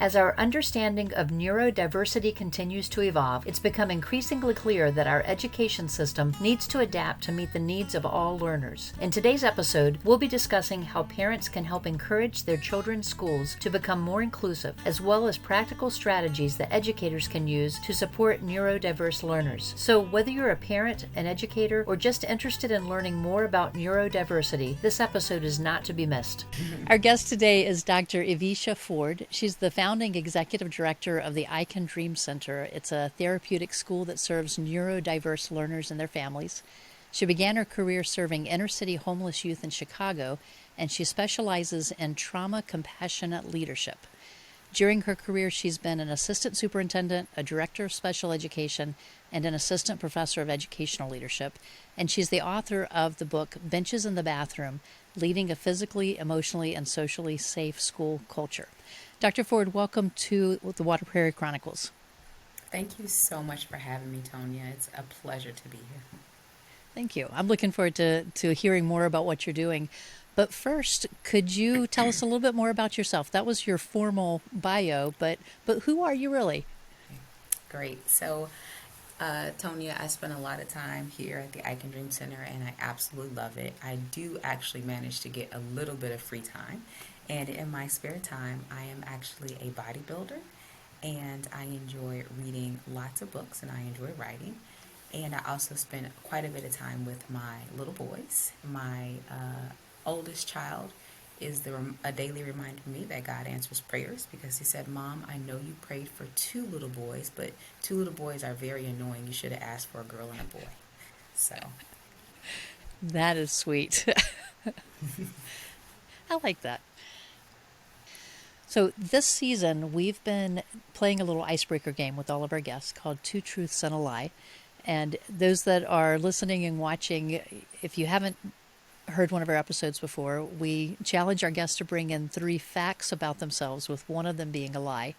As our understanding of neurodiversity continues to evolve, it's become increasingly clear that our education system needs to adapt to meet the needs of all learners. In today's episode, we'll be discussing how parents can help encourage their children's schools to become more inclusive, as well as practical strategies that educators can use to support neurodiverse learners. So whether you're a parent, an educator, or just interested in learning more about neurodiversity, this episode is not to be missed. Our guest today is Dr. Evisha Ford. She's the founding executive director of the iCan Dream Center. It's a therapeutic school that serves neurodiverse learners and their families. She began her career serving inner-city homeless youth in Chicago, and she specializes in trauma compassionate leadership. During her career, she's been an assistant superintendent, a director of special education, and an assistant professor of educational leadership. And she's the author of the book, Benches in the Bathroom, Leading a Physically, Emotionally, and Socially Safe School Culture. Dr. Ford, welcome to the Water Prairie Chronicles. Thank you so much for having me, Tonya. It's a pleasure to be here. Thank you. I'm looking forward to hearing more about what you're doing. But first, could you tell us a little bit more about yourself? That was your formal bio, but who are you really? Great. So, Tonya, I spend a lot of time here at the iCan Dream Center, and I absolutely love it. I do actually manage to get a little bit of free time, and in my spare time, I am actually a bodybuilder, and I enjoy reading lots of books, and I enjoy writing. And I also spend quite a bit of time with my little boys. My oldest child is a daily reminder to me that God answers prayers, because he said, "Mom, I know you prayed for 2 little boys, but 2 little boys are very annoying. You should have asked for a girl and a boy." So that is sweet. I like that. So this season, we've been playing a little icebreaker game with all of our guests called Two Truths and a Lie. And those that are listening and watching, if you haven't heard one of our episodes before, we challenge our guests to bring in 3 facts about themselves, with one of them being a lie.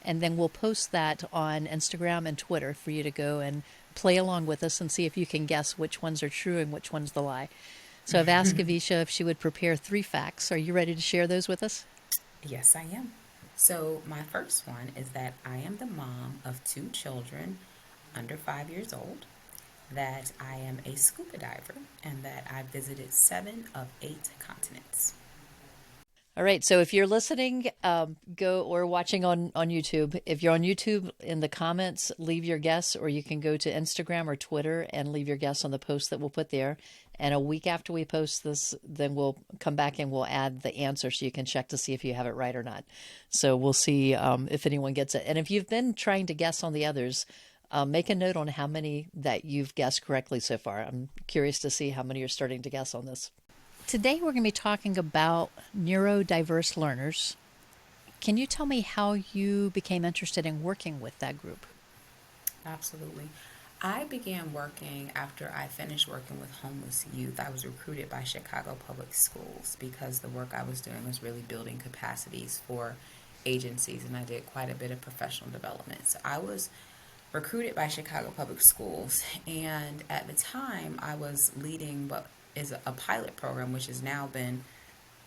And then we'll post that on Instagram and Twitter for you to go and play along with us and see if you can guess which ones are true and which one's the lie. So I've asked Evisha if she would prepare 3 facts. Are you ready to share those with us? Yes, I am. So my first one is that I am the mom of 2 children under 5 years old, that I am a scuba diver, and that I visited 7 of 8 continents. All right. So if you're listening, go or watching on YouTube. If you're on YouTube, in the comments, leave your guess, or you can go to Instagram or Twitter and leave your guess on the post that we'll put there. And a week after we post this, then we'll come back and we'll add the answer so you can check to see if you have it right or not. So we'll see if anyone gets it. And if you've been trying to guess on the others, make a note on how many that you've guessed correctly so far. I'm curious to see how many you're starting to guess on this. Today we're going to be talking about neurodiverse learners. Can you tell me how you became interested in working with that group? Absolutely. I began working after I finished working with homeless youth. I was recruited by Chicago Public Schools because the work I was doing was really building capacities for agencies, and I did quite a bit of professional development. So I was recruited by Chicago Public Schools, and at the time I was leading what is a pilot program, which has now been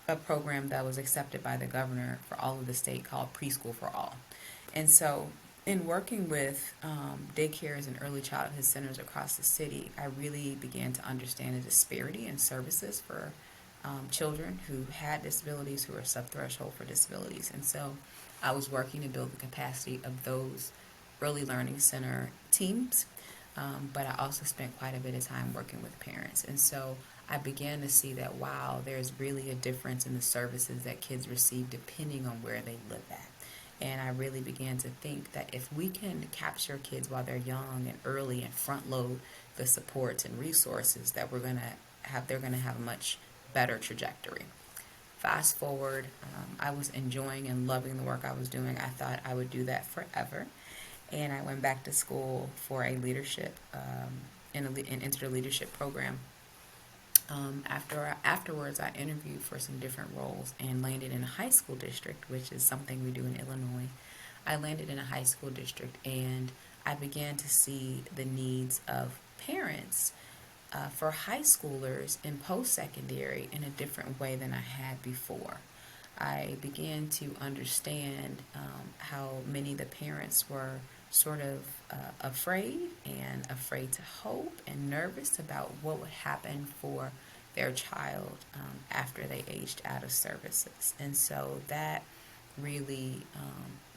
a program that was accepted by the governor for all of the state, called Preschool for All. And so in working with daycares and early childhood centers across the city, I really began to understand the disparity in services for children who had disabilities, who are subthreshold for disabilities. And so I was working to build the capacity of those early learning center teams, but I also spent quite a bit of time working with parents. And so I began to see that, wow, there's really a difference in the services that kids receive depending on where they live at. And I really began to think that if we can capture kids while they're young and early and front load the supports and resources, that they're going to have a much better trajectory. Fast forward, I was enjoying and loving the work I was doing. I thought I would do that forever. And I went back to school for a leadership, and entered a leadership program. Afterwards, I interviewed for some different roles and landed in a high school district, which is something we do in Illinois. I landed in a high school district, and I began to see the needs of parents for high schoolers in post-secondary in a different way than I had before. I began to understand many of the parents were sort of afraid to hope and nervous about what would happen for their child after they aged out of services. And so that really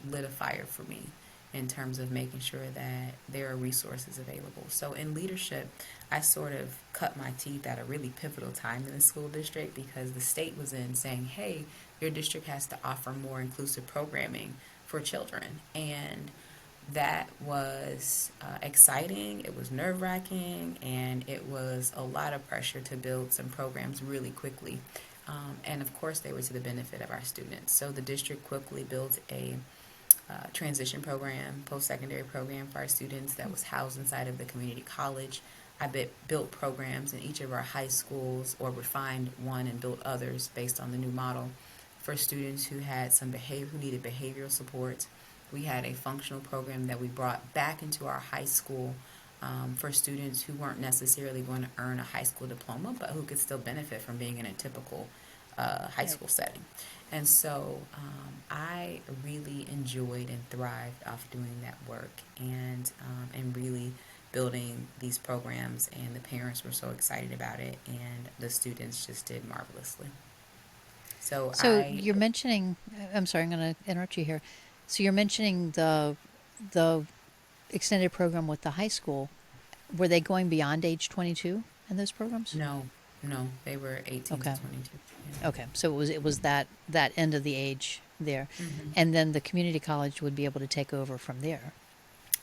lit a fire for me in terms of making sure that there are resources available. So in leadership, I sort of cut my teeth at a really pivotal time in the school district because the state was in saying, hey, your district has to offer more inclusive programming for children. And that was exciting, it was nerve wracking, and it was a lot of pressure to build some programs really quickly. And of course, they were to the benefit of our students. So the district quickly built a transition program, post-secondary program for our students that was housed inside of the community college. Built programs in each of our high schools, or refined one and built others based on the new model for students who had who needed behavioral support. We had a functional program that we brought back into our high school for students who weren't necessarily going to earn a high school diploma, but who could still benefit from being in a typical high school setting. And so I really enjoyed and thrived off doing that work and really building these programs, and the parents were so excited about it, and the students just did marvelously. So you're mentioning, I'm sorry, I'm going to interrupt you here. So you're mentioning the extended program with the high school. Were they going beyond age 22 in those programs? No, they were 18 Okay. to 22. Yeah. Okay. So it was that end of the age there, Mm-hmm. and then the community college would be able to take over from there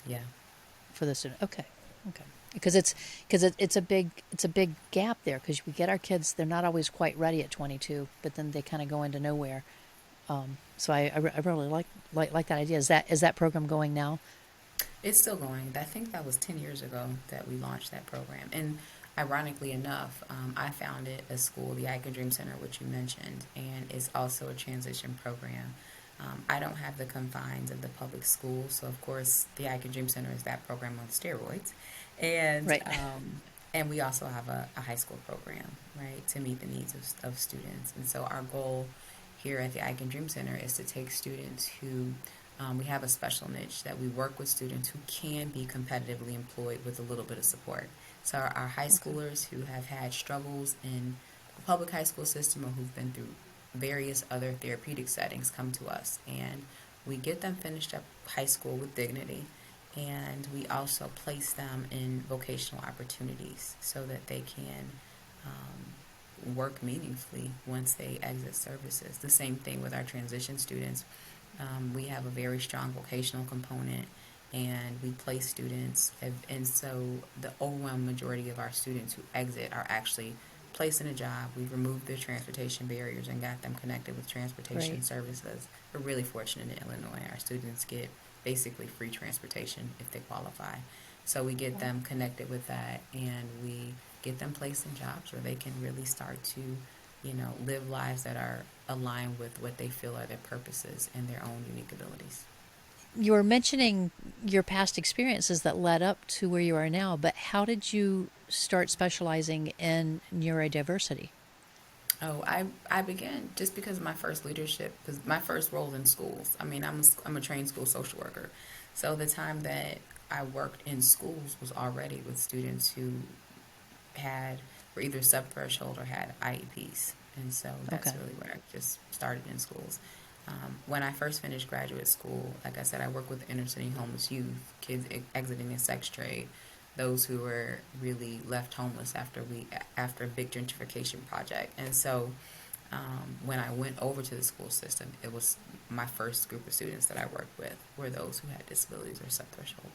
Yeah. for the student. Okay. Okay. Because it's a big gap there, because we get our kids, they're not always quite ready at 22, but then they kind of go into nowhere. So I really like that idea. Is that program going now? It's still going. I think that was 10 years ago that we launched that program. And ironically enough, I founded a school, the iCan Dream Center, which you mentioned, and it's also a transition program. I don't have the confines of the public school, so of course the iCan Dream Center is that program on steroids. And Right. and we also have a high school program, right, to meet the needs of students. And so our goal here at the iCan Dream Center is to take students who we have a special niche that we work with students who can be competitively employed with a little bit of support. So our high schoolers who have had struggles in the public high school system or who've been through various other therapeutic settings come to us, and we get them finished up high school with dignity, and we also place them in vocational opportunities so that they can work meaningfully once they exit services. The same thing with our transition students. We have a very strong vocational component, and we place students, and so the overwhelming majority of our students who exit are actually placed in a job. We've removed their transportation barriers and got them connected with transportation Right. services. We're really fortunate in Illinois. Our students get basically free transportation if they qualify. So we get them connected with that, and we get them placed in jobs where they can really start to, live lives that are aligned with what they feel are their purposes and their own unique abilities. You were mentioning your past experiences that led up to where you are now, but how did you start specializing in neurodiversity? Oh, I began just because of my first leadership, because my first role in schools. I mean, I'm a trained school social worker. So the time that I worked in schools was already with students who were either subthreshold or had IEPs. And so that's Okay. really where I just started in schools. When I first finished graduate school, like I said, I worked with inner city homeless youth, kids exiting the sex trade, those who were really left homeless after a big gentrification project. And so when I went over to the school system, it was my first group of students that I worked with were those who had disabilities or subthreshold.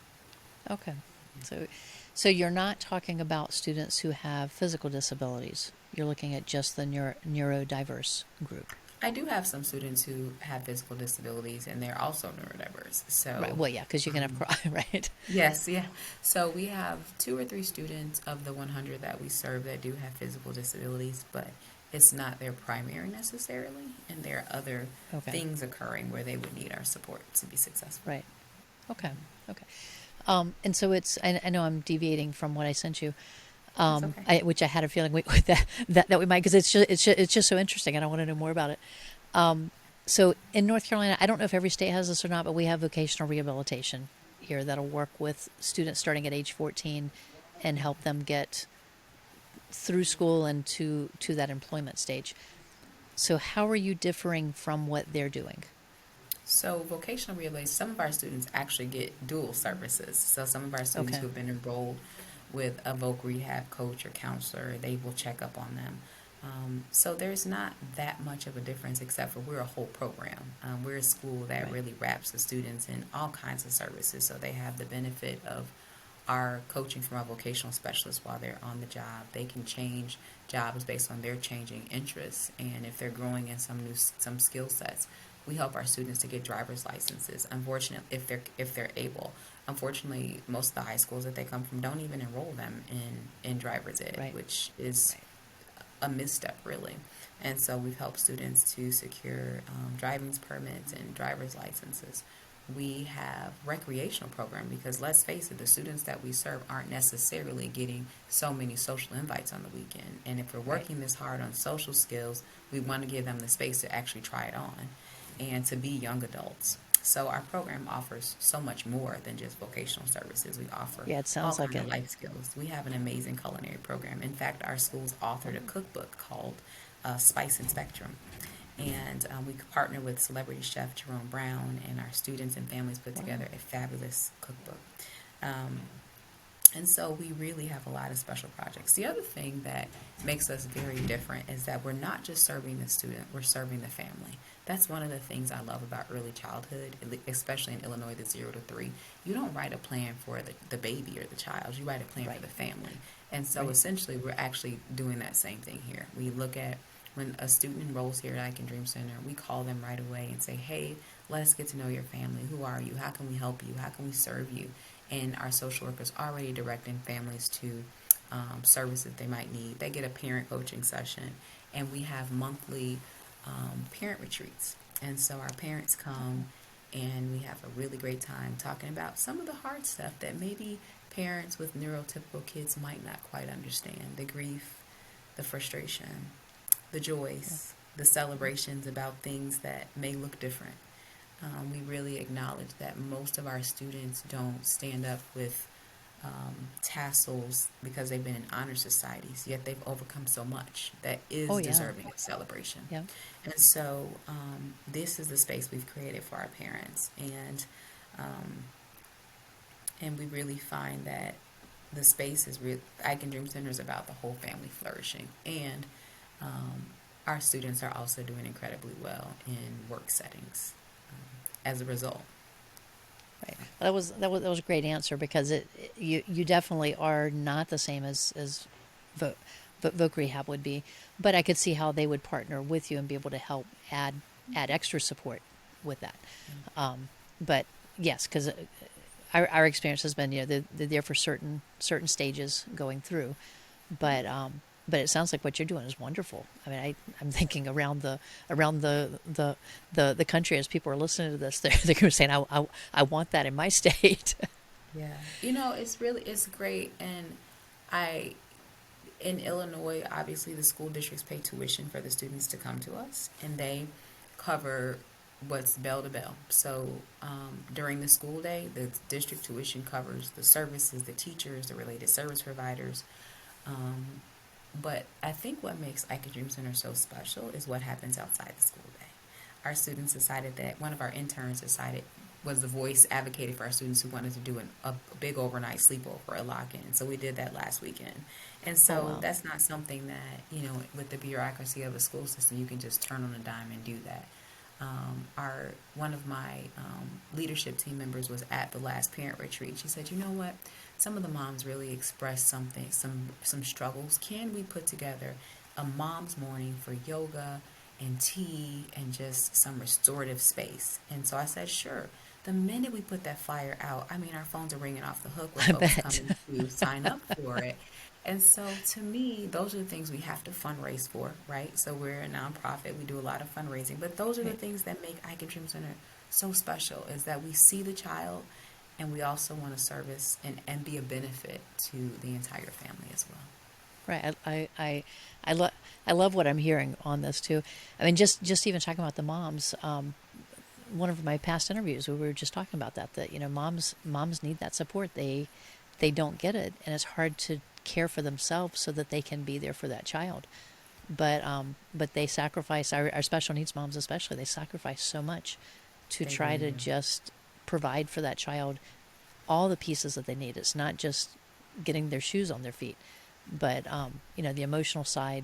Okay. So so you're not talking about students who have physical disabilities. You're looking at just the neurodiverse group. I do have some students who have physical disabilities, and they're also neurodiverse. Right. So Well, yeah, because you can have um, right. yes, yeah. So we have two or three students of the 100 that we serve that do have physical disabilities, but it's not their primary necessarily, and there are other Okay. things occurring where they would need our support to be successful. Right. Okay. Okay. And so I know I'm deviating from what I sent you, That's okay. which I had a feeling that we might, because it's just so interesting, and I want to know more about it. So in North Carolina, I don't know if every state has this or not, but we have vocational rehabilitation here that'll work with students starting at age 14 and help them get through school and to that employment stage. So how are you differing from what they're doing? So vocational relays, some of our students actually get dual services. So some of our students Okay. who have been enrolled with a voc rehab coach or counselor, they will check up on them. So there's not that much of a difference, except for we're a whole program. We're a school that Right. really wraps the students in all kinds of services. So they have the benefit of our coaching from our vocational specialists while they're on the job. They can change jobs based on their changing interests, and if they're growing in some skill sets, we help our students to get driver's licenses. Unfortunately, if they're able. Unfortunately, most of the high schools that they come from don't even enroll them in driver's ed, Right. which is Right. a misstep, really. And so we've helped students to secure driving permits and driver's licenses. We have recreational program because let's face it, the students that we serve aren't necessarily getting so many social invites on the weekend. And if we're Right. working this hard on social skills, we want to give them the space to actually try it on and to be young adults. So our program offers so much more than just vocational services. We offer Yeah, it all sounds like kinds of it. life skills. We have an amazing culinary program. In fact, our school's authored a cookbook called Spice and Spectrum. And we partner with celebrity chef Jerome Brown, and our students and families put Wow. together a fabulous cookbook. Um, and so we really have a lot of special projects. The other thing that makes us very different is that we're not just serving the student, we're serving the family. That's one of the things I love about early childhood, especially in Illinois, the 0 to 3. You don't write a plan for the baby or the child, you write a plan for Right. the family. And so Right. essentially, we're actually doing that same thing here. We look at when a student enrolls here at iCan Dream Center, we call them right away and say, hey, let us get to know your family. Who are you? How can we help you? How can we serve you? And our social workers already directing families to services they might need. They get a parent coaching session, and we have monthly parent retreats. And so our parents come, and we have a really great time talking about some of the hard stuff that maybe parents with neurotypical kids might not quite understand: the grief, the frustration, the Yeah. joys, the celebrations about things that may look different. We really acknowledge that most of our students don't stand up with tassels because they've been in honor societies, yet they've overcome so much that Oh is yeah. deserving of celebration. Yeah. And so this is the space we've created for our parents, um, and we really find that the space is real. iCan Dream Center is about the whole family flourishing, and um, our students are also doing incredibly well in work settings as a result. Right. That was a great answer because you definitely are not the same as Vo, Voc Rehab would be, but I could see how they would partner with you and be able to help add extra support with that. But yes, because our experience has been, they're there for certain stages going through, but but it sounds like what you're doing is wonderful. I mean, I'm thinking around the country as people are listening to this, they're going to be saying, I want that in my state. Yeah, it's great, and I in Illinois, obviously the school districts pay tuition for the students to come to us, and they cover what's bell to bell. So during the school day, the district tuition covers the services, the teachers, the related service providers. Um, but I think what makes iCan Dream Center so special is what happens outside the school day. Our students decided that one of our interns decided was the voice advocated for our students who wanted to do a big overnight sleepover, a lock-in. So we did that last weekend. And Oh so wow. that's not something that, with the bureaucracy of a school system, you can just turn on a dime and do that. Our One of my leadership team members was at the last parent retreat. She said, "You know what? Some of the moms really expressed some struggles. Can we put together a mom's morning for yoga and tea and just some restorative space?" And so I said, "Sure." The minute we put that flyer out, I mean, our phones are ringing off the hook with I folks bet. coming to sign up for it. And so to me, those are the things we have to fundraise for, right? So we're a nonprofit, we do a lot of fundraising, but those are the Right. things that make iCan Dream Center so special, is that we see the child, and we also want to service and be a benefit to the entire family as well. Right. I love what I'm hearing on this too. I mean, just even talking about the moms. One of my past interviews, we were just talking about that moms need that support. They don't get it, and it's hard to care for themselves so that they can be there for that child. But they sacrifice our special needs moms especially. They sacrifice so much to They try really to do. just provide for that child all the pieces that they need. It's not just getting their shoes on their feet, but the emotional side,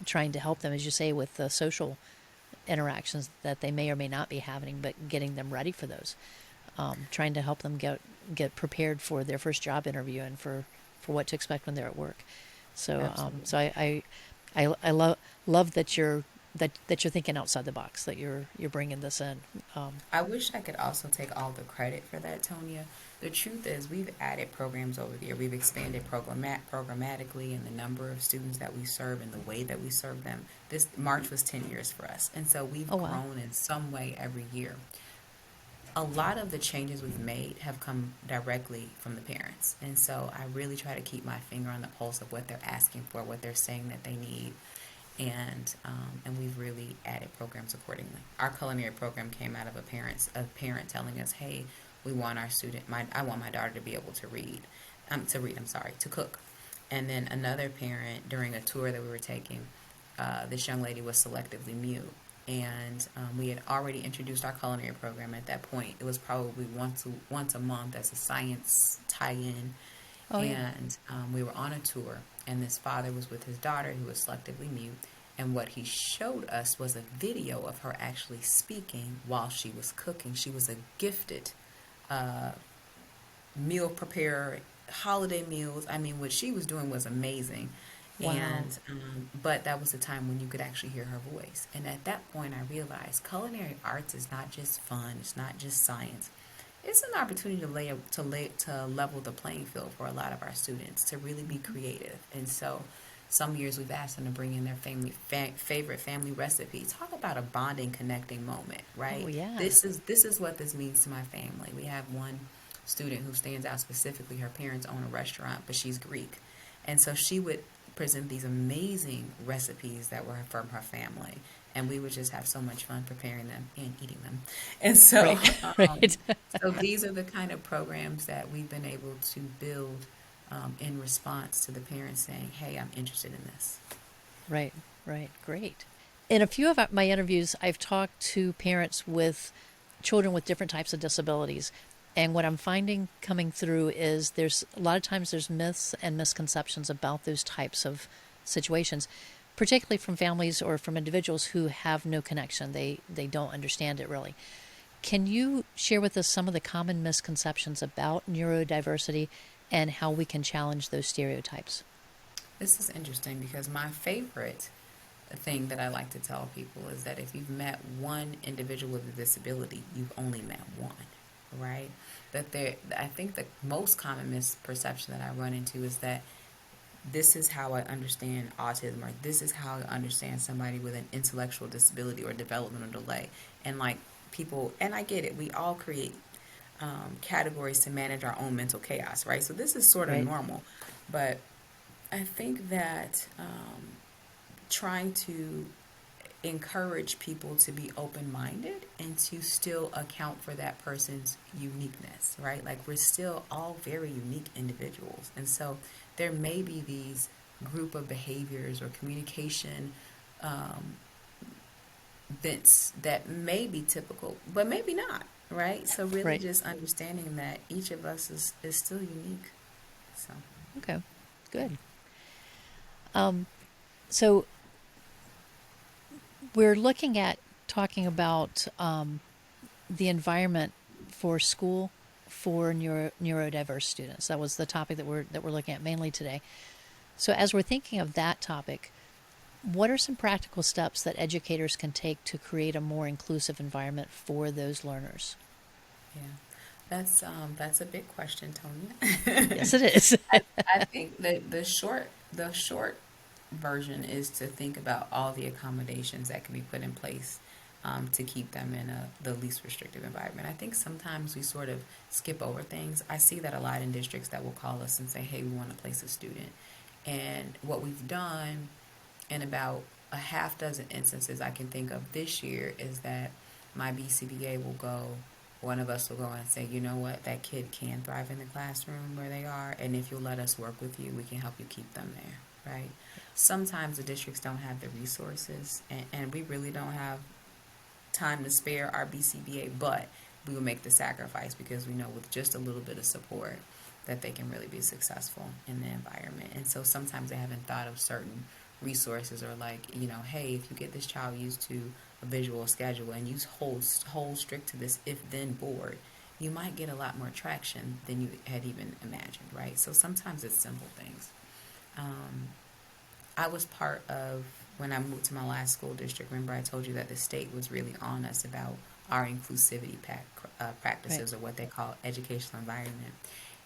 trying to help them, as you say, with the social interactions that they may or may not be having, but getting them ready for those. Trying to help them get prepared for their first job interview and for what to expect when they're at work. So Absolutely. I love that that you're thinking outside the box, that you're bringing this in. I wish I could also take all the credit for that, Tonya. The truth is, we've added programs over the year. We've expanded programmatically in the number of students that we serve and the way that we serve them. This March was 10 years for us. And so we've Oh wow. grown in some way every year. A lot of the changes we've made have come directly from the parents. And so I really try to keep my finger on the pulse of what they're asking for, what they're saying that they need, and we've really added programs accordingly. Our culinary program came out of a parent telling us, "Hey, we want our student, I want my daughter to be able to cook." And then another parent during a tour that we were taking, this young lady was selectively mute, and we had already introduced our culinary program at that point. It was probably once a month as a science tie-in, Oh yeah. and we were on a tour, and this father was with his daughter who was selectively mute, and what he showed us was a video of her actually speaking while she was cooking. She was a gifted uh, meal preparer, holiday meals. I mean, what she was doing was amazing. Wow. And but that was the time when you could actually hear her voice. And at that point, I realized culinary arts is not just fun. It's not just science. It's an opportunity to level the playing field for a lot of our students to really be creative. And so, some years we've asked them to bring in their favorite family recipe. Talk about a bonding, connecting moment, Oh right? yeah. This is what this means to my family. We have one student who stands out specifically. Her parents own a restaurant, but she's Greek, and so she would present these amazing recipes that were from her family, and we would just have so much fun preparing them and eating them. And so, Right. Right. so these are the kind of programs that we've been able to build in response to the parents saying, "Hey, I'm interested in this." Right. Right. Great. In a few of my interviews, I've talked to parents with children with different types of disabilities. And what I'm finding coming through is there's a lot of times there's myths and misconceptions about those types of situations, particularly from families or from individuals who have no connection. They don't understand it really. Can you share with us some of the common misconceptions about neurodiversity and how we can challenge those stereotypes? This is interesting because my favorite thing that I like to tell people is that if you've met one individual with a disability, you've only met one, right? I think the most common misperception that I run into is that this is how I understand autism, or this is how I understand somebody with an intellectual disability or developmental delay. And like people, and I get it, we all create categories to manage our own mental chaos, right? So this is sort of Right. normal. But I think that trying to encourage people to be open minded and to still account for that person's uniqueness, right? Like we're still all very unique individuals. And so there may be these group of behaviors or communication um, bents that may be typical, but maybe not, right? So really Right. just understanding that each of us is still unique. So, Okay. yeah. Good. So we're looking at talking about the environment for school for neurodiverse students. That was the topic that we're looking at mainly today. So as we're thinking of that topic, what are some practical steps that educators can take to create a more inclusive environment for those learners? Yeah. That's a big question, Tonya. Yes, it is. I think that the short version is to think about all the accommodations that can be put in place to keep them in the least restrictive environment. I think sometimes we sort of skip over things. I see that a lot in districts that will call us and say, "Hey, we want to place a student," And what we've done in about a half dozen instances I can think of this year is that my BCBA will go, one of us will go and say, you know what, that kid can thrive in the classroom where they are, and if you'll let us work with you, we can help you keep them there, right? Sometimes the districts don't have the resources, and we really don't have time to spare our BCBA, but we will make the sacrifice because we know with just a little bit of support that they can really be successful in the environment. And so sometimes they haven't thought of certain resources or like, hey, if you get this child used to a visual schedule and you hold strict to this if then board, you might get a lot more traction than you had even imagined, right? So sometimes it's simple things. I was part of, when I moved to my last school district, remember I told you that the state was really on us about our inclusivity practices, Right. or what they call educational environment.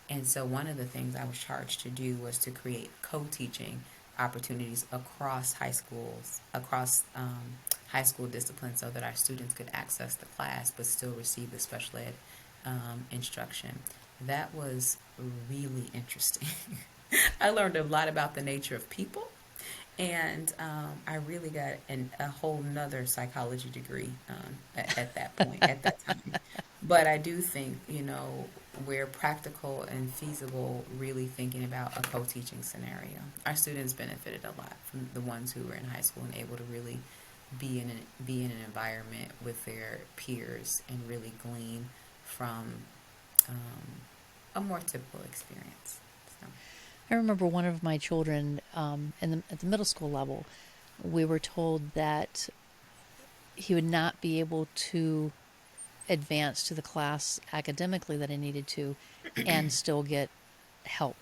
And so one of the things I was charged to do was to create co-teaching opportunities across high school disciplines, so that our students could access the class but still receive the special ed instruction. That was really interesting. I learned a lot about the nature of people, and I really got a whole nother psychology degree at that point, at that time. But I do think, we're practical and feasible, really thinking about a co-teaching scenario. Our students benefited a lot from the ones who were in high school and able to really be in an environment with their peers and really glean from a more typical experience. So. I remember one of my children at the middle school level, we were told that he would not be able to advance to the class academically that he needed to and still get help.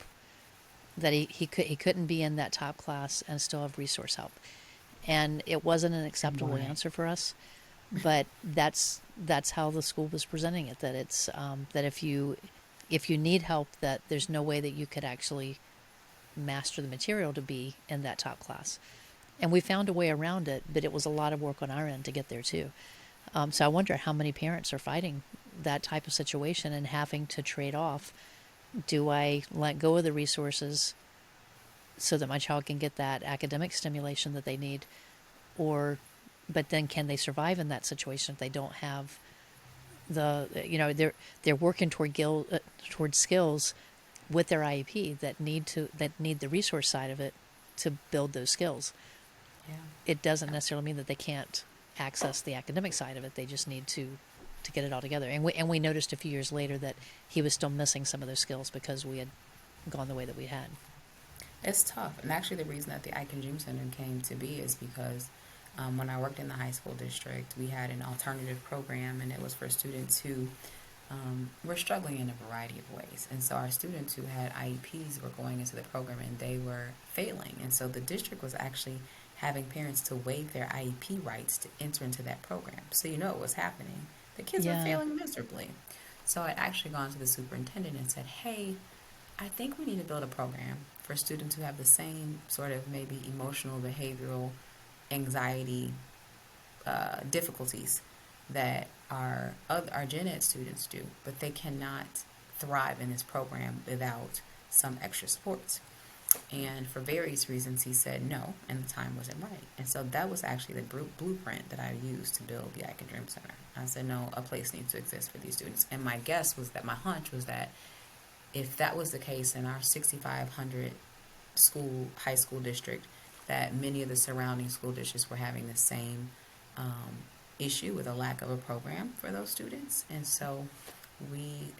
That he couldn't be in that top class and still have resource help. And it wasn't an acceptable Why? answer for us, but that's how the school was presenting it, that it's that if you need help, that there's no way that you could actually master the material to be in that top class. And we found a way around it, but it was a lot of work on our end to get there too. So I wonder how many parents are fighting that type of situation and having to trade off. Do I let go of the resources so that my child can get that academic stimulation that they need, or but then can they survive in that situation if they don't have they're working toward skills with their IEP that need the resource side of it to build those skills. Yeah. It doesn't necessarily mean that they can't access the academic side of it. They just need to get it all together. And we noticed a few years later that he was still missing some of those skills because we had gone the way that we had. It's tough. And actually, the reason that the iCan Dream Center came to be is because when I worked in the high school district, we had an alternative program, and it was for students who were struggling in a variety of ways. And so our students who had IEPs were going into the program and they were failing. And so the district was actually having parents to waive their IEP rights to enter into that program. So you know what was happening. The kids were Yeah. failing miserably. So I'd actually gone to the superintendent and said, hey, I think we need to build a program for students who have the same sort of maybe emotional, behavioral, anxiety difficulties that our gen ed students do, but they cannot thrive in this program without some extra supports. And for various reasons, he said no, and the time wasn't right. And so that was actually the blueprint that I used to build the iCan Dream Center. I said, no, a place needs to exist for these students. And my guess was that, my hunch was that if that was the case in our 6,500 high school district, that many of the surrounding school districts were having the same issue with a lack of a program for those students. And so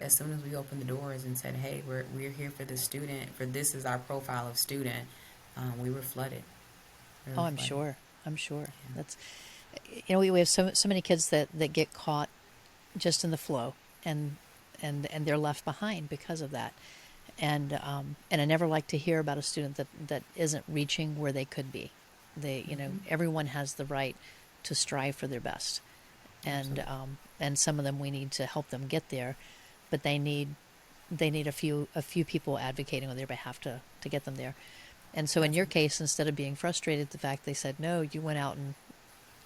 as soon as we opened the doors and said, hey, we're here for this student, for this is our profile of student, we were flooded. Really Oh, I'm flooded. sure. I'm sure. Yeah. That's we have so many kids that get caught just in the flow, and they're left behind because of that. And I never like to hear about a student that isn't reaching where they could be. Everyone has the right to strive for their best, Absolutely. and some of them we need to help them get there, but they need a few people advocating on their behalf to get them there. And so in That's your case, instead of being frustrated at the fact they said no, you went out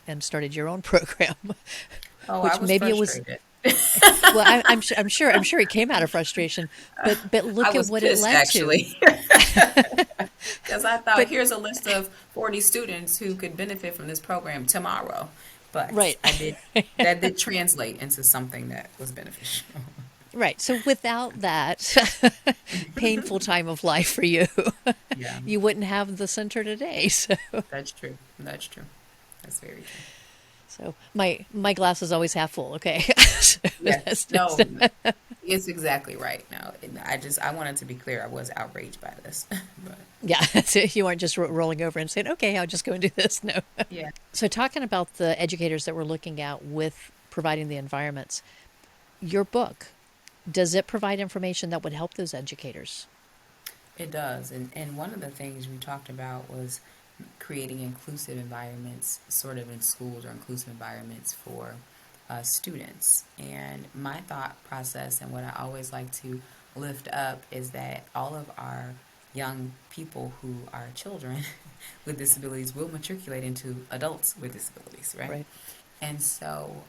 and started your own program, Oh, I which was maybe it was frustrated. Well, I'm sure he came out of frustration, but I look at was what it pissed led to. actually because I thought But here's a list of 40 students who could benefit from this program tomorrow. But right, that did translate into something that was beneficial. right. So without that painful time of life for you, Yeah, you wouldn't have the center today. that's true. That's true. That's very true. So my glass is always half full. Okay, so Yeah. that's just, No, it's exactly right. No, I wanted to be clear. I was outraged by this, but yeah. So you aren't just rolling over and saying, "Okay, I'll just go and do this." No. yeah, So talking about the educators that we're looking at with providing the environments, your book, does it provide information that would help those educators? it does. And one of the things we talked about was creating inclusive environments, sort of in schools or inclusive environments for students. And my thought process and what I always like to lift up is that all of our young people who are children with disabilities will matriculate into adults with disabilities, right? Right. And so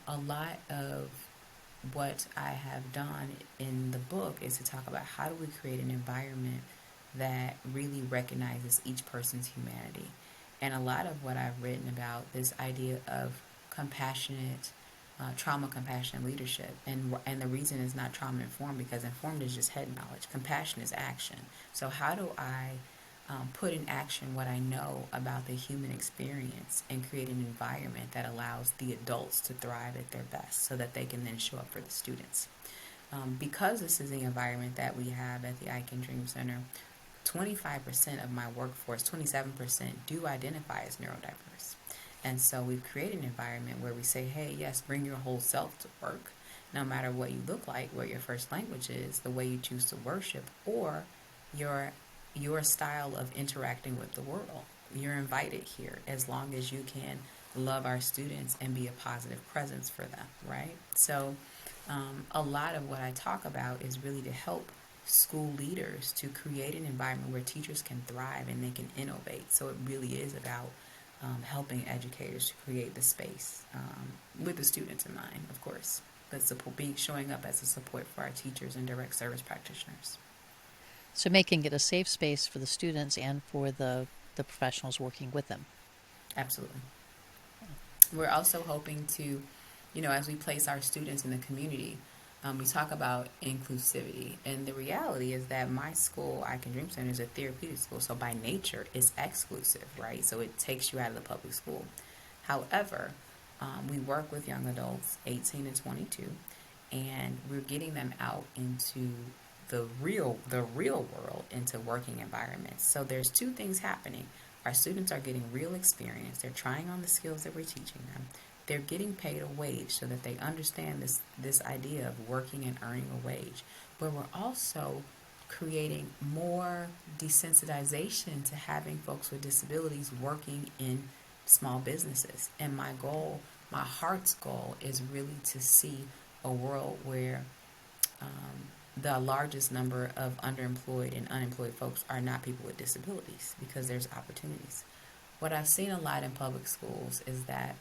a lot of what I have done in the book is to talk about how do we create an environment that really recognizes each person's humanity. And a lot of what I've written about this idea of compassionate, trauma compassionate leadership, and the reason is not trauma informed because informed is just head knowledge. Compassion is action. So how do I put in action what I know about the human experience and create an environment that allows the adults to thrive at their best so that they can then show up for the students. Because this is the environment that we have at the iCan Dream Center, 25% of my workforce, 27% do identify as neurodiverse. And so we've created an environment where we say, hey, yes, bring your whole self to work, no matter what you look like, what your first language is, the way you choose to worship, or your your style of interacting with the world. You're invited here as long as you can love our students and be a positive presence for them, right? So, a lot of what I talk about is really to help school leaders to create an environment where teachers can thrive and they can innovate. So, it really is about helping educators to create the space with the students in mind, of course, but being showing up as a support for our teachers and direct service practitioners. So making it a safe space for the students and for the professionals working with them. Absolutely. We're also hoping to, as we place our students in the community, we talk about inclusivity. And the reality is that my school, I Can Dream Center, is a therapeutic school. So by nature, it's exclusive, right? So it takes you out of the public school. However, we work with young adults, 18 and 22, and we're getting them out into the real world, into working environments. So there's two things happening. Our students are getting real experience. They're trying on the skills that we're teaching them. They're getting paid a wage so that they understand this idea of working and earning a wage. But we're also creating more desensitization to having folks with disabilities working in small businesses. And my goal, my heart's goal, is really to see a world where the largest number of underemployed and unemployed folks are not people with disabilities because there's opportunities. What I've seen a lot in public schools is that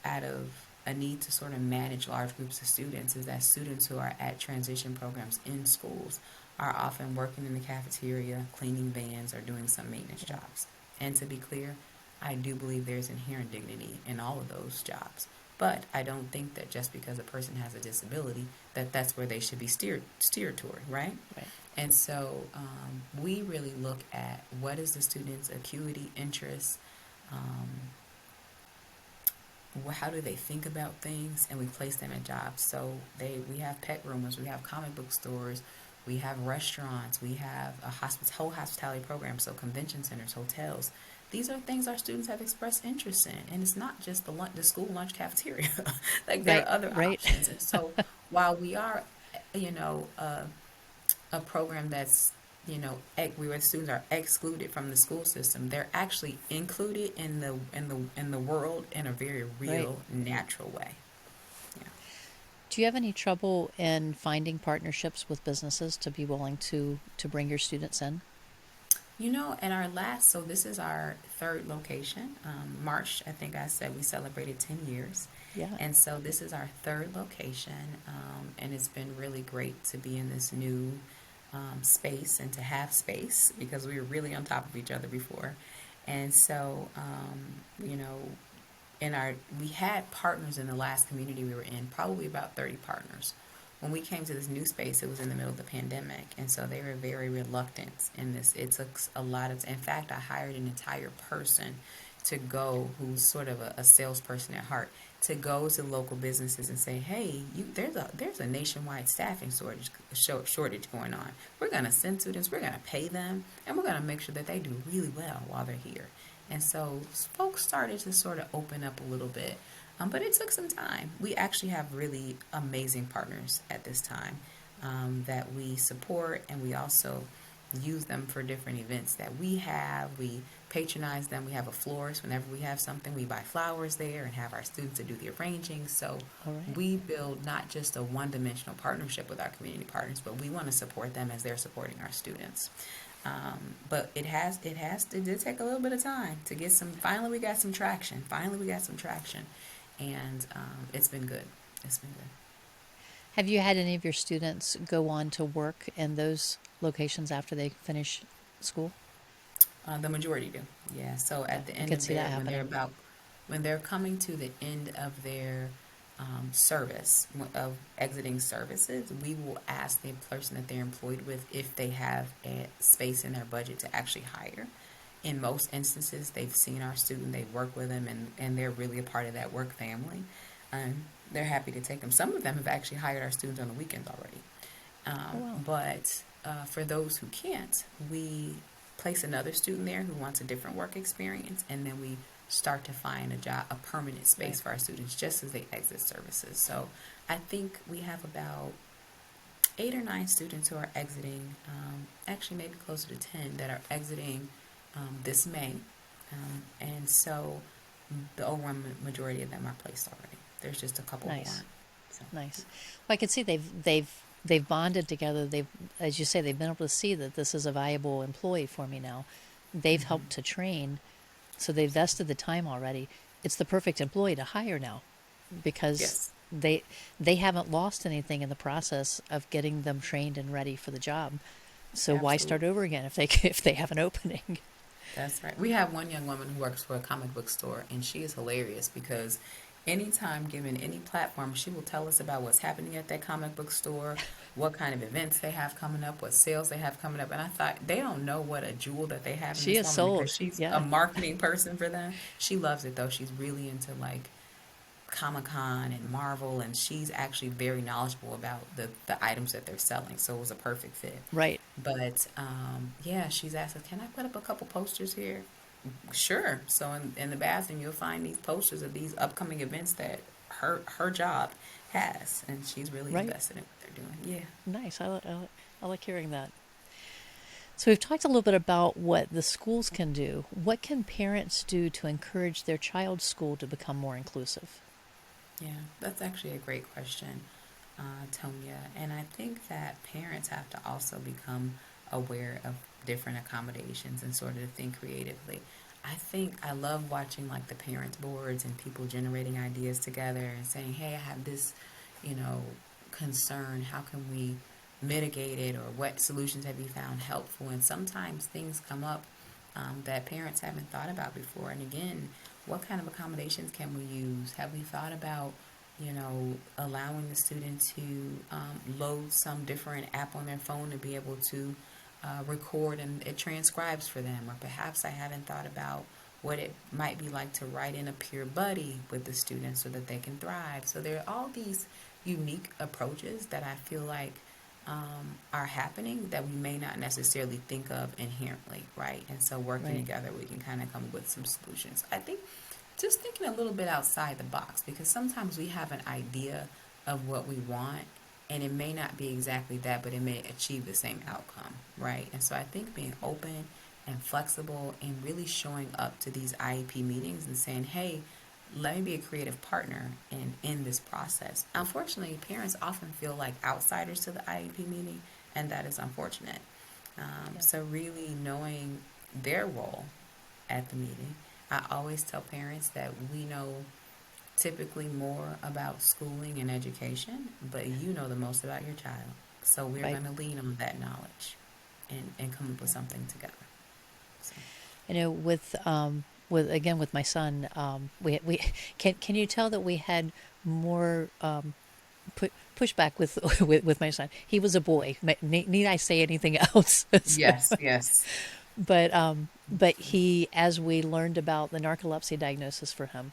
out of a need to sort of manage large groups of students is that students who are at transition programs in schools are often working in the cafeteria, cleaning vans, or doing some maintenance jobs. And to be clear, I do believe there's inherent dignity in all of those jobs. But I don't think that just because a person has a disability that that's where they should be steered toward, right? Right. And so we really look at what is the student's acuity, interest, um, how do they think about things, and we place them in jobs. So we have pet groomers, we have comic book stores, we have restaurants, we have a whole hospitality program, so convention centers, hotels. These are things our students have expressed interest in, and it's not just the school lunch cafeteria. Like there Right. are other Right. options. And so while we are, you know, a program that's where students are excluded from the school system, they're actually included in the world in a very Right. real, natural way. Yeah. Do you have any trouble in finding partnerships with businesses to be willing to bring your students in? And our last, so this is our third location. March, I think I said we celebrated 10 years. Yeah. And so this is our third location. And it's been really great to be in this new space and to have space because we were really on top of each other before. And so, we had partners in the last community we were in, probably about 30 partners. When we came to this new space, it was in the middle of the pandemic, and so they were very reluctant in this. It took a lot of, in fact, I hired an entire person to go, who's sort of a salesperson at heart, to go to local businesses and say, hey, there's a nationwide staffing shortage going on. We're going to send students, we're going to pay them, and we're going to make sure that they do really well while they're here. And so folks started to sort of open up a little bit. But it took some time. We actually have really amazing partners at this time that we support, and we also use them for different events that we have. We patronize them. We have a florist. Whenever we have something, we buy flowers there and have our students to do the arranging. So All right. we build not just a one-dimensional partnership with our community partners, but we want to support them as they're supporting our students. But it did take a little bit of time to get some. Finally, we got some traction. And it's been good. It's been good. Have you had any of your students go on to work in those locations after they finish school? The majority do. Yeah. So Yeah, at the I end could of see that happening. when they're coming to the end of their service of exiting services, we will ask the person that they're employed with if they have a space in their budget to actually hire. In most instances, they've seen our student, they work with them, and they're really a part of that work family. They're happy to take them. Some of them have actually hired our students on the weekends already. Oh, wow. But for those who can't, we place another student there who wants a different work experience, and then we start to find a permanent space Right. for our students just as they exit services. So I think we have about 8 or 9 students who are exiting, actually maybe closer to 10 that are exiting this May. And so the overwhelming majority of them are placed already. There's just a couple who Nice. aren't. So, Nice. Well, I can see they've bonded together. They've, as you say, they've been able to see that this is a valuable employee for me now. They've hmm helped to train, so they've vested the time already. It's the perfect employee to hire now because yes, they haven't lost anything in the process of getting them trained and ready for the job. So why start absolutely. over again if they if they have an opening? That's right. We have one young woman who works for a comic book store, and she is hilarious because anytime given any platform, she will tell us about what's happening at that comic book store, what kind of events they have coming up, what sales they have coming up. And I thought, they don't know what a jewel that they have in She this is woman because sold. she's a Yeah. marketing person for them. She loves it though. She's really into like Comic Con and Marvel, and she's actually very knowledgeable about the items that they're selling. So it was a perfect fit. Right. But yeah, she's asked us, can I put up a couple posters here? Sure. So in the bathroom, you'll find these posters of these upcoming events that her job has, and she's really Right. invested in what they're doing. Yeah. Nice. I like hearing that. So we've talked a little bit about what the schools can do. What can parents do to encourage their child's school to become more inclusive? Yeah, that's actually a great question, Tonya. And I think that parents have to also become aware of different accommodations and sort of think creatively. I think I love watching like the parent boards and people generating ideas together and saying, hey, I have this, you know, concern. How can we mitigate it? Or what solutions have you found helpful? And sometimes things come up that parents haven't thought about before. And again, what kind of accommodations can we use? Have we thought about, allowing the student to load some different app on their phone to be able to record and it transcribes for them? Or perhaps I haven't thought about what it might be like to write in a peer buddy with the students so that they can thrive. So there are all these unique approaches that I feel like are happening that we may not necessarily think of inherently, right? And so working Right. together, we can kind of come up with some solutions. I think just thinking a little bit outside the box because sometimes we have an idea of what we want and it may not be exactly that, but it may achieve the same outcome, right? And so I think being open and flexible and really showing up to these IEP meetings and saying, hey, let me be a creative partner in this process. Unfortunately, parents often feel like outsiders to the IEP meeting, and that is unfortunate. Yeah. So really knowing their role at the meeting. I always tell parents that we know typically more about schooling and education, but you know the most about your child. So we're Right. going to lean on that knowledge and come up with Yeah. something together. So, I know with again with my son, we can you tell that we had more pushback with, with my son. He was a boy. Need I say anything else? So, yes, yes. but he, as we learned about the narcolepsy diagnosis for him,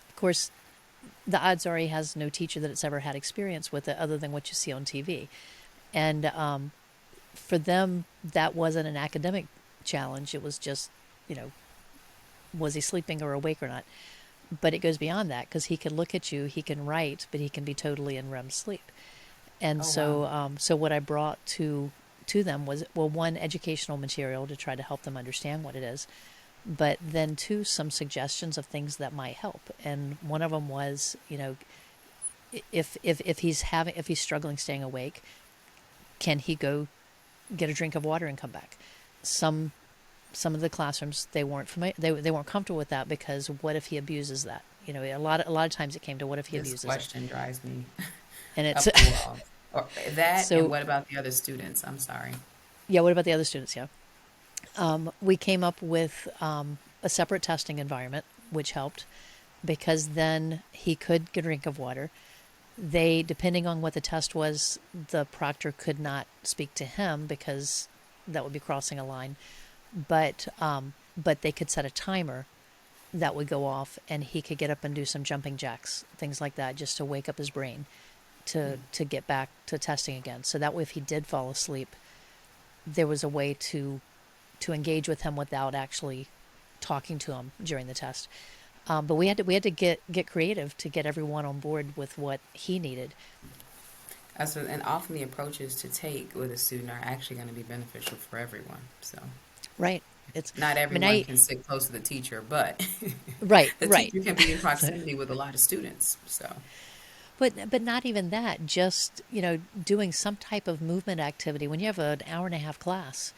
of course, the odds are he has no teacher that's ever had experience with it other than what you see on TV. And for them, that wasn't an academic challenge. It was just, you know, was he sleeping or awake or not? But it goes beyond that because he can look at you, he can write, but he can be totally in REM sleep. And Oh, wow. so what I brought to them was, well, one, educational material to try to help them understand what it is, but then two, some suggestions of things that might help. And one of them was, you know, if he's struggling staying awake, can he go get a drink of water and come back? Some some of the classrooms, they weren't they weren't comfortable with that because what if he abuses that? You know, a lot of times it came to what if he This abuses it, question drives me and it's up the wall. Or that, and so what about the other students? I'm sorry. yeah. What about the other students? Yeah, we came up with a separate testing environment, which helped because then he could get a drink of water. They, depending on what the test was, the proctor could not speak to him because that would be crossing a line. But they could set a timer that would go off, and he could get up and do some jumping jacks, things like that, just to wake up his brain to get back to testing again. So that way, if he did fall asleep, there was a way to engage with him without actually talking to him during the test. But we had to get creative to get everyone on board with what he needed. And often the approaches to take with a student are actually going to be beneficial for everyone. So Right. It's not I mean everyone I can sit close to the teacher, but right, the right. teacher can be in proximity with a lot of students. So, But not even that, just, you know, doing some type of movement activity when you have an hour and a half class.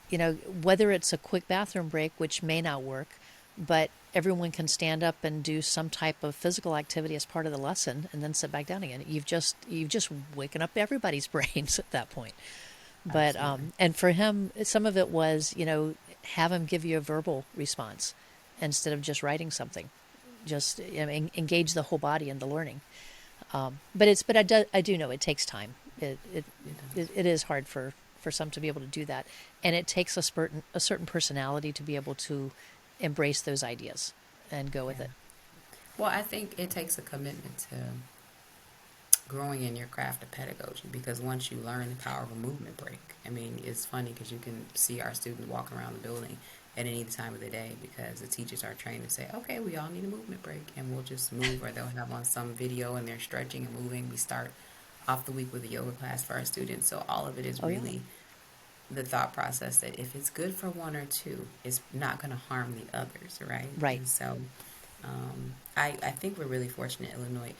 You know, whether it's a quick bathroom break, which may not work, but everyone can stand up and do some type of physical activity as part of the lesson and then sit back down again. You've just waken up everybody's brains at that point. But absolutely. and for him, some of it was, you know, have him give you a verbal response instead of just writing something. Just, you know, engage the whole body in the learning. But I do know it takes time. It does. It is hard for some to be able to do that, and it takes a certain personality to be able to embrace those ideas and go with Yeah. it. Well, I think it takes a commitment to growing in your craft of pedagogy because once you learn the power of a movement break, I mean, it's funny because you can see our students walking around the building at any time of the day because the teachers are trained to say, okay, we all need a movement break, and we'll just move, or they'll have on some video and they're stretching and moving. We start off the week with a yoga class for our students. So all of it is Oh yeah, really the thought process that if it's good for one or two, it's not going to harm the others, right? right. And so I think we're really fortunate in Illinois.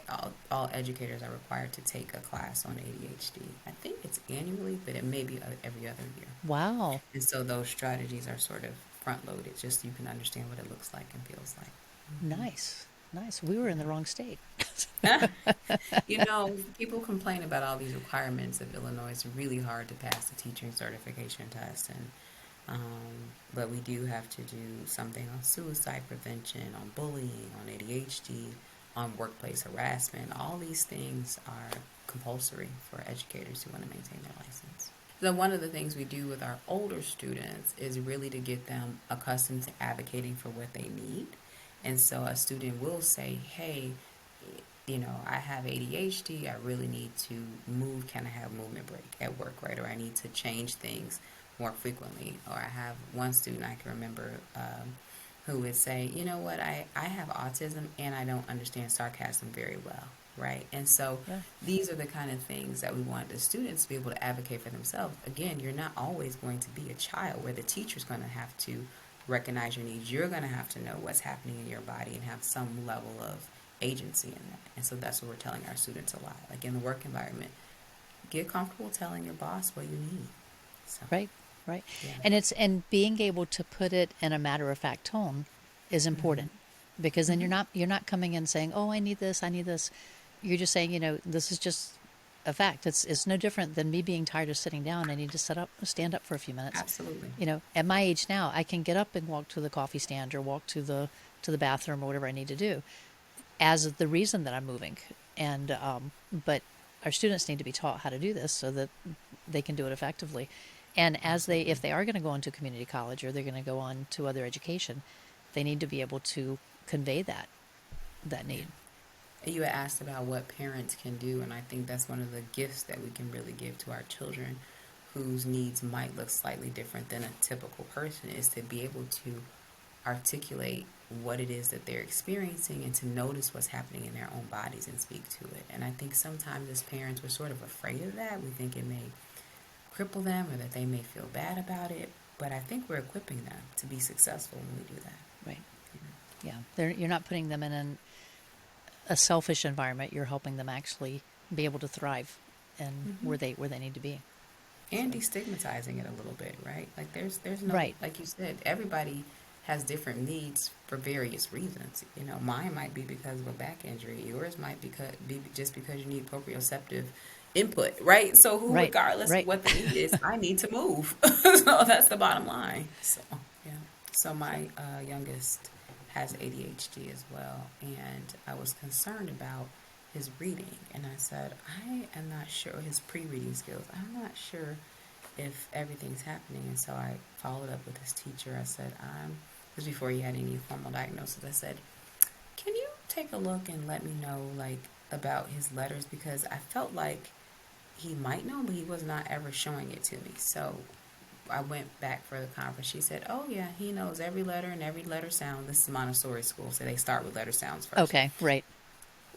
All educators are required to take a class on ADHD. I think it's annually, but it may be every other year. Wow, And so those strategies are sort of front loaded just so you can understand what it looks like and feels like. nice, nice. We were in the wrong state. Yeah. You know, people complain about all these requirements of Illinois. It's really hard to pass the teaching certification test, and but we do have to do something on suicide prevention, on bullying, on ADHD, on workplace harassment. All these things are compulsory for educators who want to maintain their license. So one of the things we do with our older students is really to get them accustomed to advocating for what they need. And so a student will say, hey, you know, I have ADHD. I really need to move. Can I have movement break at work, right? Or I need to change things more frequently. Or I have one student I can remember who would say, you know what, I have autism and I don't understand sarcasm very well, right? And so Yeah, these are the kind of things that we want the students to be able to advocate for themselves. Again, you're not always going to be a child where the teacher's going to have to recognize your needs. You're going to have to know what's happening in your body and have some level of agency in that. And so that's what we're telling our students a lot. Like in the work environment, get comfortable telling your boss what you need. So, Right, right. yeah. And being able to put it in a matter of fact tone is Mm-hmm. important, because then Mm-hmm. you're not coming in saying, "Oh, I need this, I need this." You're just saying, this is just a fact. It's no different than me being tired of sitting down. I need to stand up for a few minutes. Absolutely. At my age now, I can get up and walk to the coffee stand or walk to the bathroom or whatever I need to do as the reason that I'm moving. And but our students need to be taught how to do this so that they can do it effectively. And if Absolutely. they are going to go into community college or they're going to go on to other education, they need to be able to convey that Yeah. need. You had asked about what parents can do, and I think that's one of the gifts that we can really give to our children whose needs might look slightly different than a typical person, is to be able to articulate what it is that they're experiencing and to notice what's happening in their own bodies and speak to it. And I think sometimes as parents, we're sort of afraid of that. We think it may cripple them or that they may feel bad about it. But I think we're equipping them to be successful when we do that. Right. Yeah. You're not putting them in a selfish environment. You're helping them actually be able to thrive and Hmm. where they need to be. And So, destigmatizing it a little bit, right? Like there's no, right. like you said, everybody has different needs for various reasons. Mine might be because of a back injury. Yours might be just because you need proprioceptive input, right? So who, Right. regardless of Right. what the need is, I need to move. So that's the bottom line. So yeah. So So, my youngest has ADHD as well, and I was concerned about his reading, and I said, I am not sure his pre-reading skills. I'm not sure if everyth's happening. And so I followed up with his teacher. I said, this was before he had any formal diagnosis. I said, can you take a look and let me know, like, about his letters? Because I felt like he might know, but he was not ever showing it to me. So I went back for the conference. She said, oh, yeah, he knows every letter and every letter sound. This is Montessori school, so they start with letter sounds first. okay. Right.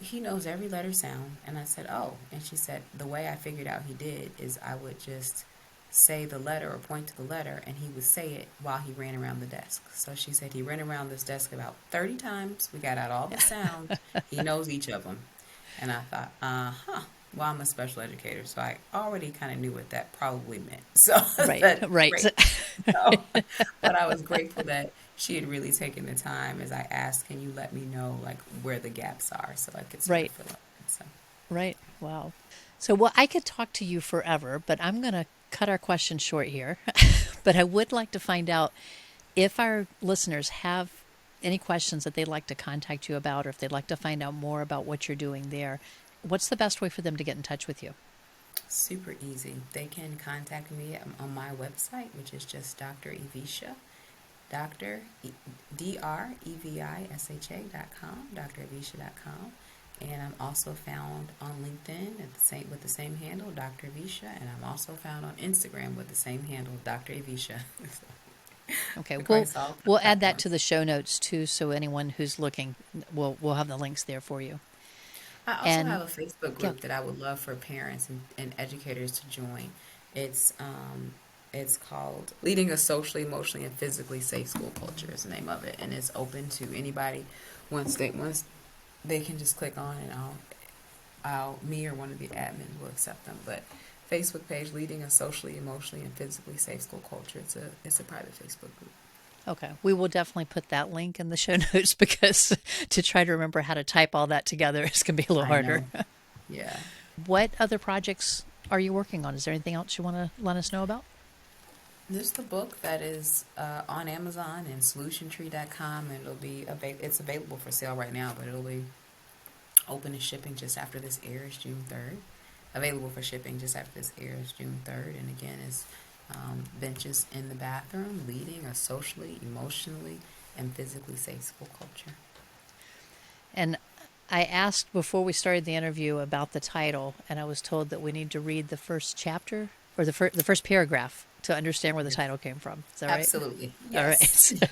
He knows every letter sound. And I said, oh. And she said, the way I figured out he did is I would just say the letter or point to the letter, and he would say it while he ran around the desk. So she said he ran around this desk about 30 times. We got out all the sounds. He knows each of them. And I thought, uh-huh. Well, I'm a special educator, so I already kind of knew what that probably meant. So Right. that's Right. great. So, but I was grateful that she had really taken the time as I asked, can you let me know like where the gaps are so I could sort of Right. fill up. So, Right. Wow. So, well, I could talk to you forever, but I'm going to cut our question short here. But I would like to find out if our listeners have any questions that they'd like to contact you about, or if they'd like to find out more about what you're doing there. What's the best way for them to get in touch with you? super easy. They can contact me on my website, which is just Dr. Evisha, Dr. DREVISHA.com, drevisha.com. And I'm also found on LinkedIn with the same handle, Dr. Evisha, and I'm also found on Instagram with the same handle, Dr. Evisha. Okay, Across all we'll add that to platforms. the show notes too, so anyone who's looking, we'll have the links there for you. I also have And a Facebook yeah, group that I would love for parents and educators to join. It's um, it's called Leading a Socially, Emotionally, and Physically Safe School Culture is the name of it, and it's open to anybody. Once they can just click on, and I'll me or one of the admins will accept them. But Facebook page, Leading a Socially, Emotionally, and Physically Safe School Culture. It's a private Facebook group. okay, we will definitely put that link in the show notes, because to try to remember how to type all that together is going to be a little I harder. know. Yeah. What other projects are you working on? Is there anything else you want to let us know about? There's the book that is on Amazon and solutiontree.com, and it's available for sale right now, but it'll be open to shipping just after this airs June 3rd. Available for shipping just after this airs June 3rd, and again is Benches in the Bathroom, Leading a Socially, Emotionally, and Physically Safe School Culture. And I asked before we started the interview about the title, and I was told that we need to read the first chapter or the first paragraph to understand where the Yes. title came from. Is that right? Absolutely. All Yes. right.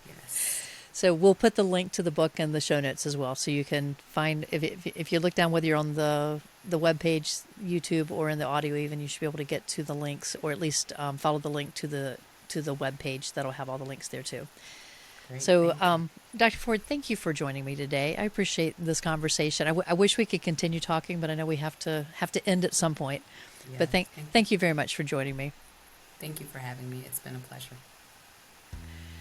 Yes. So we'll put the link to the book in the show notes as well, so you can find if you look down, whether you're on the web page, YouTube, or in the audio, even you should be able to get to the links, or at least follow the link to the web page that'll have all the links there too. Great. So, Thank you. Dr. Ford, thank you for joining me today. I appreciate this conversation. I wish we could continue talking, but I know we have to end at some point. Yeah. But thank you very much for joining me. Thank you for having me. It's been a pleasure.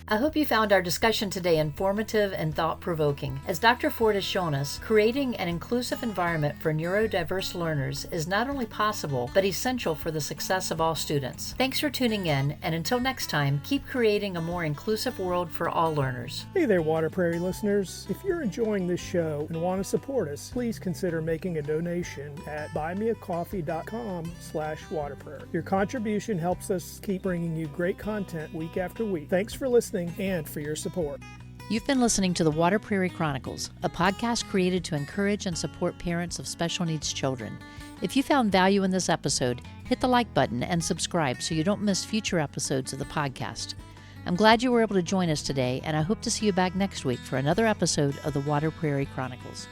I hope you found our discussion today informative and thought-provoking. As Dr. Ford has shown us, creating an inclusive environment for neurodiverse learners is not only possible, but essential for the success of all students. Thanks for tuning in, and until next time, keep creating a more inclusive world for all learners. Hey there, Water Prairie listeners. If you're enjoying this show and want to support us, please consider making a donation at buymeacoffee.com/waterprairie. Your contribution helps us keep bringing you great content week after week. Thanks for listening and for your support. You've been listening to the Water Prairie Chronicles, a podcast created to encourage and support parents of special needs children. If you found value in this episode, hit the like button and subscribe so you don't miss future episodes of the podcast. I'm glad you were able to join us today, and I hope to see you back next week for another episode of the Water Prairie Chronicles.